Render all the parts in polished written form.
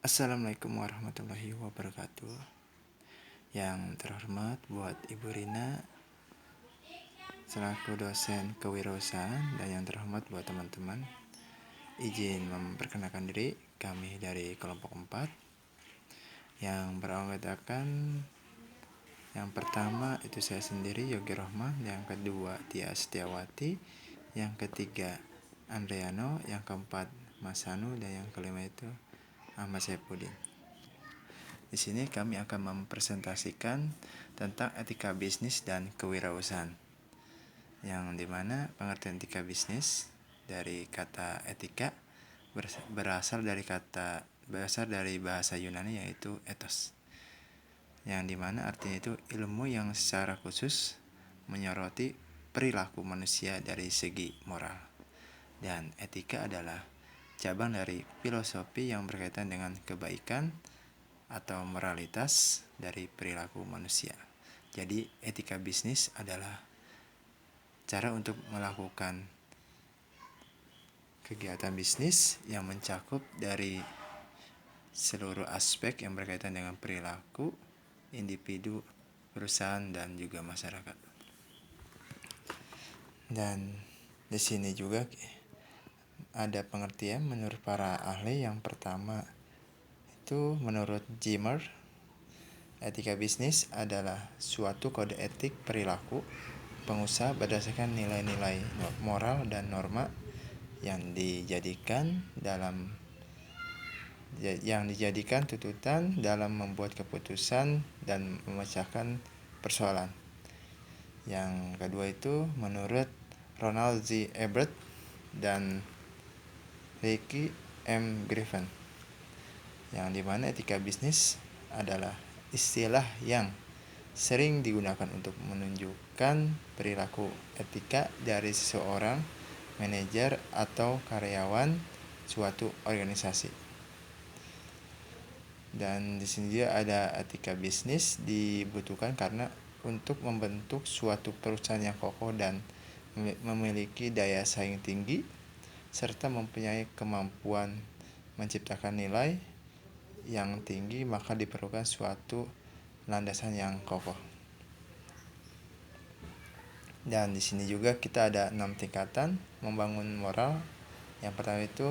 Assalamualaikum warahmatullahi wabarakatuh. Yang terhormat buat Ibu Rina selaku dosen kewirausahaan, dan yang terhormat buat teman-teman, izin memperkenalkan diri. Kami dari kelompok 4 yang beranggotakan, yang pertama itu saya sendiri, Yogi Rohman, yang kedua Tia Setiawati, yang ketiga Andriano, yang keempat Mas Hanu, dan yang kelima itu Ahmad Saifuddin. Di sini kami akan mempresentasikan tentang etika bisnis dan kewirausahaan, yang dimana pengertian etika bisnis dari kata etika berasal dari bahasa Yunani, yaitu ethos, yang dimana artinya itu ilmu yang secara khusus menyoroti perilaku manusia dari segi moral. Dan etika adalah cabang dari filosofi yang berkaitan dengan kebaikan atau moralitas dari perilaku manusia. Jadi etika bisnis adalah cara untuk melakukan kegiatan bisnis yang mencakup dari seluruh aspek yang berkaitan dengan perilaku individu, perusahaan, dan juga masyarakat. Dan di sini juga ada pengertian menurut para ahli. Yang pertama itu menurut Zimmer, etika bisnis adalah suatu kode etik perilaku pengusaha berdasarkan nilai-nilai moral dan norma yang dijadikan tuntutan dalam membuat keputusan dan memecahkan persoalan. Yang kedua itu menurut Ronald Z. Ebert dan Ricky M. Griffin, yang dimana etika bisnis adalah istilah yang sering digunakan untuk menunjukkan perilaku etika dari seseorang manajer atau karyawan suatu organisasi. Dan di sini juga ada etika bisnis dibutuhkan karena untuk membentuk suatu perusahaan yang kokoh dan memiliki daya saing tinggi serta mempunyai kemampuan menciptakan nilai yang tinggi, maka diperlukan suatu landasan yang kokoh. Dan di sini juga kita ada 6 tingkatan membangun moral. Yang pertama itu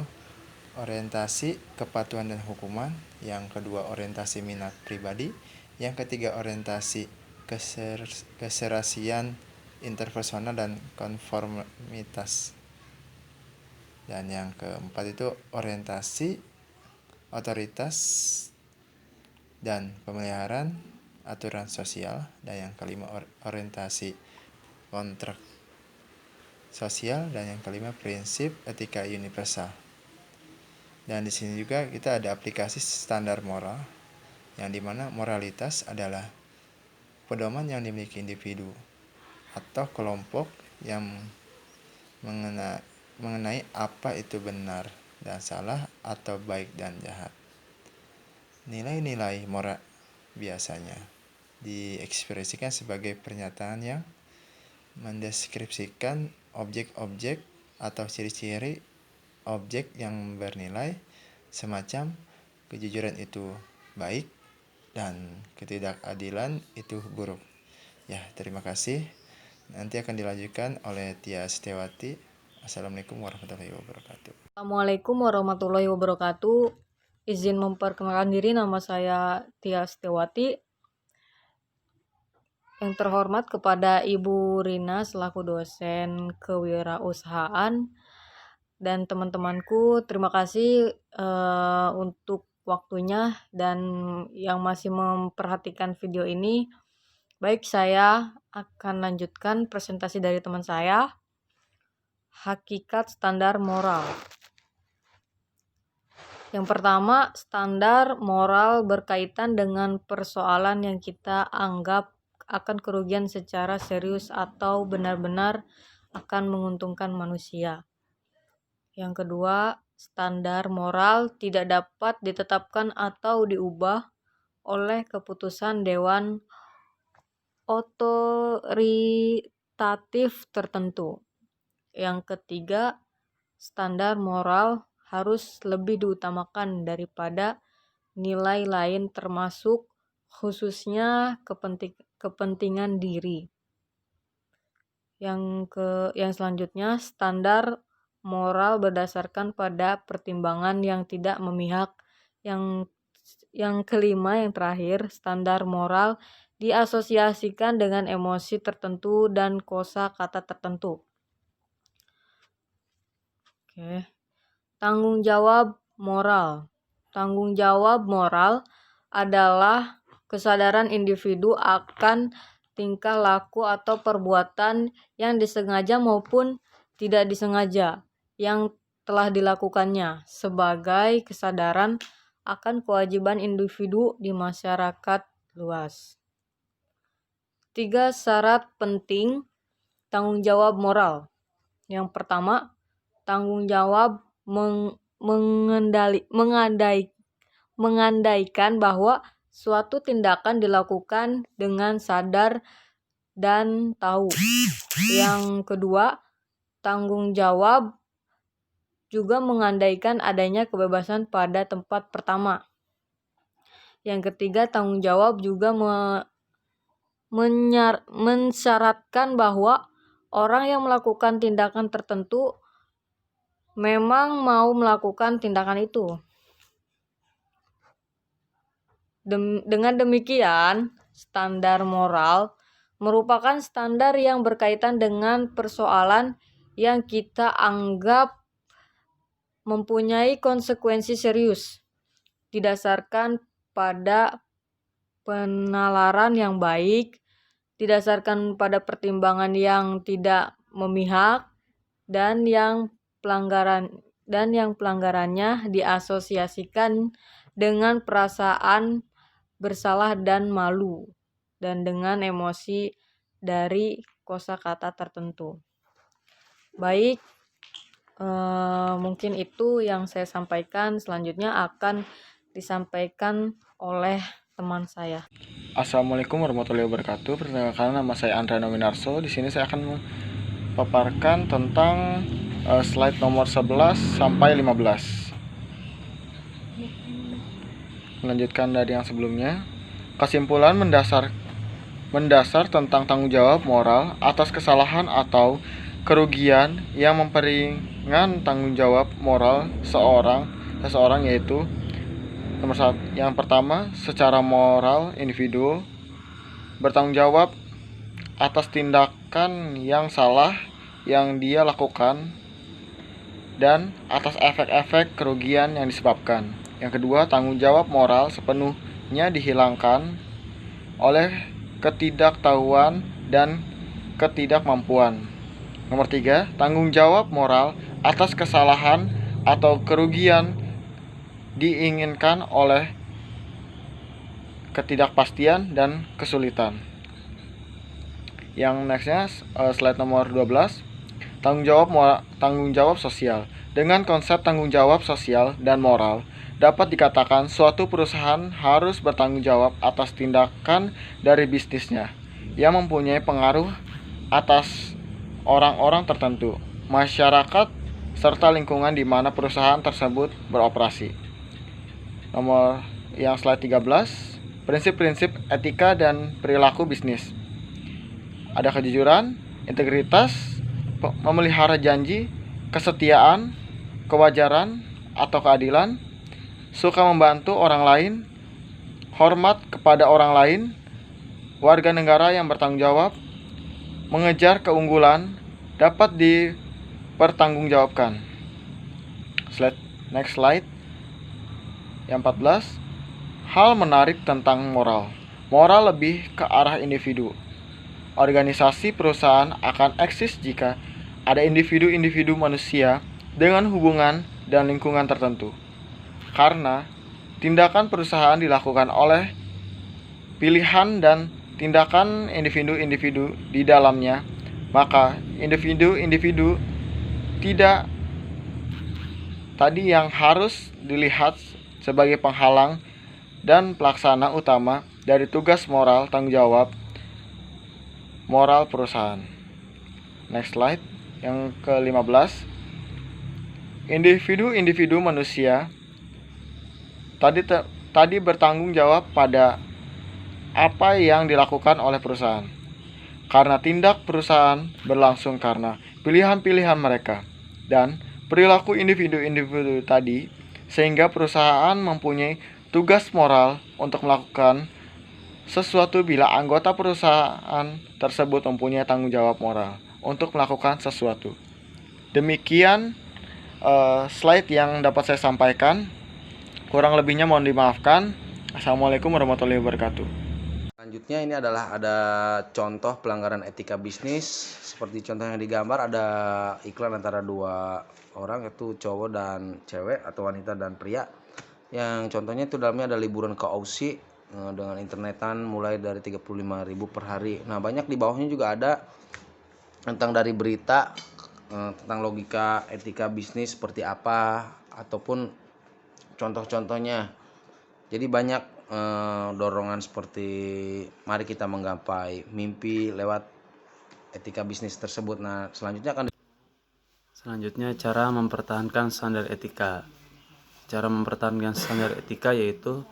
orientasi kepatuhan dan hukuman, yang kedua orientasi minat pribadi, yang ketiga orientasi keserasian interpersonal dan konformitas, dan yang keempat itu orientasi otoritas dan pemeliharaan aturan sosial, dan yang kelima orientasi kontrak sosial, dan yang kelima prinsip etika universal. Dan di sini juga kita ada aplikasi standar moral, yang dimana moralitas adalah pedoman yang dimiliki individu atau kelompok yang mengenai apa itu benar dan salah atau baik dan jahat. Nilai-nilai moral biasanya diekspresikan sebagai pernyataan yang mendeskripsikan objek-objek atau ciri-ciri objek yang bernilai, semacam kejujuran itu baik dan ketidakadilan itu buruk. Ya, terima kasih. Nanti akan dilanjutkan oleh Tia Setiawati. Assalamualaikum warahmatullahi wabarakatuh. Assalamualaikum warahmatullahi wabarakatuh. Izin memperkenalkan diri, nama saya Tia Setiawati. Yang terhormat kepada Ibu Rina selaku dosen kewirausahaan dan teman-temanku, terima kasih untuk waktunya dan yang masih memperhatikan video ini. Baik, saya akan lanjutkan presentasi dari teman saya, hakikat standar moral. Yang pertama, standar moral berkaitan dengan persoalan yang kita anggap akan kerugian secara serius atau benar-benar akan menguntungkan manusia. Yang kedua, standar moral tidak dapat ditetapkan atau diubah oleh keputusan dewan otoritatif tertentu. Yang ketiga, standar moral harus lebih diutamakan daripada nilai lain termasuk khususnya kepentingan diri. Yang selanjutnya, standar moral berdasarkan pada pertimbangan yang tidak memihak. Yang kelima, yang terakhir, standar moral diasosiasikan dengan emosi tertentu dan kosakata tertentu. Oke. Tanggung jawab moral. Tanggung jawab moral adalah kesadaran individu akan tingkah laku atau perbuatan yang disengaja maupun tidak disengaja yang telah dilakukannya, sebagai kesadaran akan kewajiban individu di masyarakat luas. 3 syarat penting tanggung jawab moral. Yang pertama, tanggung jawab mengandaikan bahwa suatu tindakan dilakukan dengan sadar dan tahu. Yang kedua, tanggung jawab juga mengandaikan adanya kebebasan pada tempat pertama. Yang ketiga, tanggung jawab juga mensyaratkan bahwa orang yang melakukan tindakan tertentu memang mau melakukan tindakan itu. Dengan demikian, standar moral merupakan standar yang berkaitan dengan persoalan yang kita anggap mempunyai konsekuensi serius, didasarkan pada penalaran yang baik, didasarkan pada pertimbangan yang tidak memihak, dan yang pelanggarannya diasosiasikan dengan perasaan bersalah dan malu, dan dengan emosi dari kosakata tertentu. Baik, mungkin itu yang saya sampaikan. Selanjutnya akan disampaikan oleh teman saya. Assalamualaikum warahmatullahi wabarakatuh. Perkenalkan, nama saya Andra Nominarso. Di sini saya akan memaparkan tentang slide nomor 11 sampai 15. Melanjutkan dari yang sebelumnya, kesimpulan mendasar tentang tanggung jawab moral atas kesalahan atau kerugian yang memperingan tanggung jawab moral seseorang yaitu nomor 1, yang pertama, secara moral individu bertanggung jawab atas tindakan yang salah yang dia lakukan dan atas efek-efek kerugian yang disebabkan. Yang kedua, tanggung jawab moral sepenuhnya dihilangkan oleh ketidaktahuan dan ketidakmampuan. Nomor 3, tanggung jawab moral atas kesalahan atau kerugian diinginkan oleh ketidakpastian dan kesulitan. Yang nextnya, slide nomor 12, tanggung jawab sosial. Dengan konsep tanggung jawab sosial dan moral, dapat dikatakan suatu perusahaan harus bertanggung jawab atas tindakan dari bisnisnya yang mempunyai pengaruh atas orang-orang tertentu, masyarakat, serta lingkungan di mana perusahaan tersebut beroperasi. Nomor yang slide 13, prinsip-prinsip etika dan perilaku bisnis. Ada kejujuran, integritas, memelihara janji, kesetiaan, kewajaran atau keadilan, suka membantu orang lain, hormat kepada orang lain, warga negara yang bertanggung jawab, mengejar keunggulan, dapat dipertanggungjawabkan. Next slide. Yang 14, hal menarik tentang moral. Moral lebih ke arah individu. Organisasi perusahaan akan eksis jika ada individu-individu manusia dengan hubungan dan lingkungan tertentu. Karena tindakan perusahaan dilakukan oleh pilihan dan tindakan individu-individu di dalamnya, maka individu-individu tidak tadi yang harus dilihat sebagai penghalang dan pelaksana utama dari tugas moral tanggung jawab moral perusahaan. Next slide, yang ke-15. Individu-individu manusia tadi bertanggung jawab pada apa yang dilakukan oleh perusahaan. Karena tindak perusahaan berlangsung karena pilihan-pilihan mereka dan perilaku individu-individu tadi, sehingga perusahaan mempunyai tugas moral untuk melakukan sesuatu bila anggota perusahaan tersebut mempunyai tanggung jawab moral untuk melakukan sesuatu. Demikian slide yang dapat saya sampaikan. Kurang lebihnya mohon dimaafkan. Assalamualaikum warahmatullahi wabarakatuh. Selanjutnya ini adalah ada contoh pelanggaran etika bisnis. Seperti contoh yang digambar, ada iklan antara dua orang, yaitu cowok dan cewek atau wanita dan pria. Yang contohnya itu dalamnya ada liburan ke Aussie dengan internetan mulai dari 35.000 per hari. Nah, banyak di bawahnya juga ada tentang dari berita tentang logika etika bisnis seperti apa ataupun contoh-contohnya. Jadi banyak dorongan seperti mari kita menggapai mimpi lewat etika bisnis tersebut. Nah, Selanjutnya cara mempertahankan standar etika. Cara mempertahankan standar etika yaitu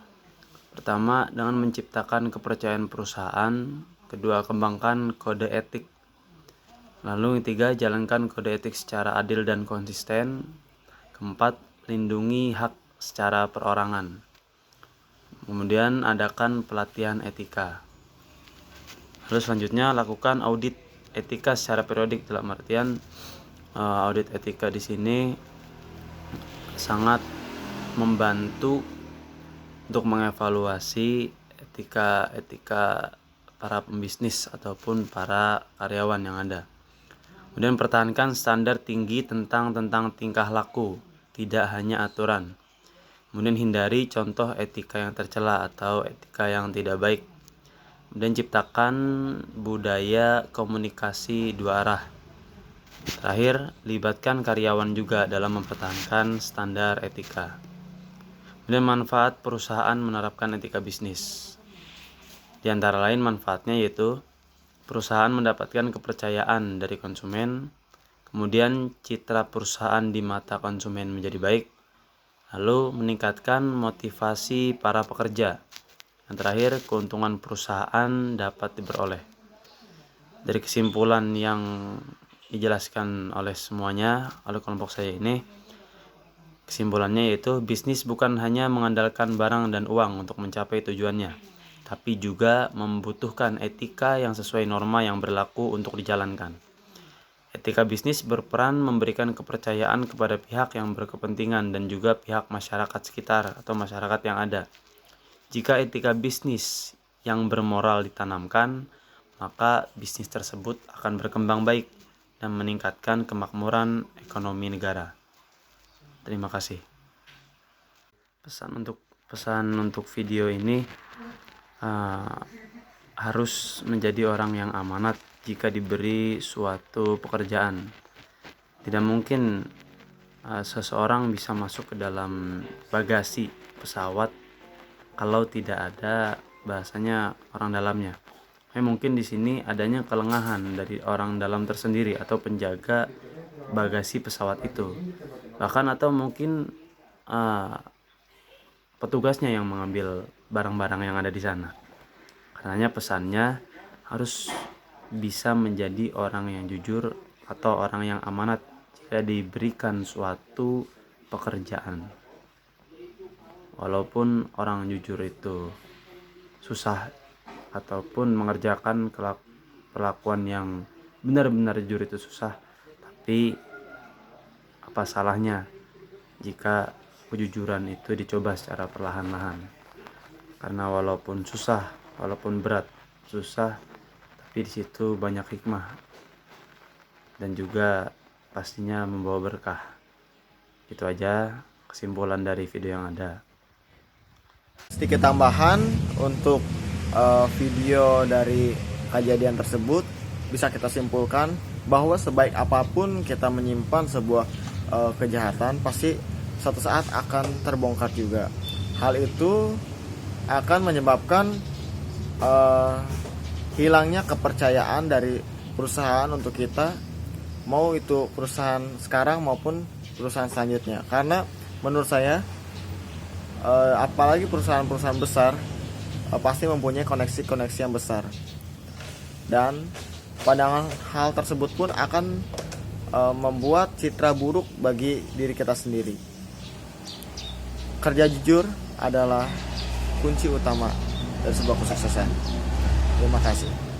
pertama, dengan menciptakan kepercayaan perusahaan. Kedua, kembangkan kode etik. Lalu yang ketiga, jalankan kode etik secara adil dan konsisten. Keempat, lindungi hak secara perorangan. Kemudian adakan pelatihan etika. Lalu selanjutnya, lakukan audit etika secara periodik. Dalam artian audit etika di sini sangat membantu untuk mengevaluasi etika para pembisnis ataupun para karyawan yang ada. Kemudian pertahankan standar tinggi tentang tingkah laku, tidak hanya aturan. Kemudian hindari contoh etika yang tercela atau etika yang tidak baik. Kemudian ciptakan budaya komunikasi dua arah. Terakhir, libatkan karyawan juga dalam mempertahankan standar etika. Kemudian manfaat perusahaan menerapkan etika bisnis. Di antara lain manfaatnya yaitu perusahaan mendapatkan kepercayaan dari konsumen, kemudian citra perusahaan di mata konsumen menjadi baik, lalu meningkatkan motivasi para pekerja. Yang terakhir, keuntungan perusahaan dapat diperoleh. Dari kesimpulan yang dijelaskan oleh semuanya oleh kelompok saya ini, kesimpulannya yaitu bisnis bukan hanya mengandalkan barang dan uang untuk mencapai tujuannya, tapi juga membutuhkan etika yang sesuai norma yang berlaku untuk dijalankan. Etika bisnis berperan memberikan kepercayaan kepada pihak yang berkepentingan dan juga pihak masyarakat sekitar atau masyarakat yang ada. Jika etika bisnis yang bermoral ditanamkan, maka bisnis tersebut akan berkembang baik dan meningkatkan kemakmuran ekonomi negara. Terima kasih. Pesan untuk video ini, harus menjadi orang yang amanat jika diberi suatu pekerjaan. Tidak mungkin seseorang bisa masuk ke dalam bagasi pesawat kalau tidak ada bahasanya orang dalamnya. Mungkin di sini adanya kelengahan dari orang dalam tersendiri atau penjaga bagasi pesawat itu. Bahkan atau mungkin petugasnya yang mengambil barang-barang yang ada di sana. Karenanya pesannya harus bisa menjadi orang yang jujur atau orang yang amanat jika diberikan suatu pekerjaan. Walaupun orang jujur itu susah ataupun mengerjakan perlakuan yang benar-benar jujur itu susah, tapi apa salahnya jika kejujuran itu dicoba secara perlahan-lahan? Karena walaupun susah, walaupun berat, susah, tapi di situ banyak hikmah dan juga pastinya membawa berkah. Itu aja kesimpulan dari video yang ada. Sedikit tambahan untuk video dari kejadian tersebut, bisa kita simpulkan bahwa sebaik apapun kita menyimpan sebuah kejahatan, pasti suatu saat akan terbongkar juga. Hal itu akan menyebabkan hilangnya kepercayaan dari perusahaan untuk kita, mau itu perusahaan sekarang maupun perusahaan selanjutnya. Karena menurut saya apalagi perusahaan-perusahaan besar pasti mempunyai koneksi-koneksi yang besar, dan pandangan hal tersebut pun akan membuat citra buruk bagi diri kita sendiri. Kerja jujur adalah kunci utama dari sebuah kesuksesan. Terima kasih.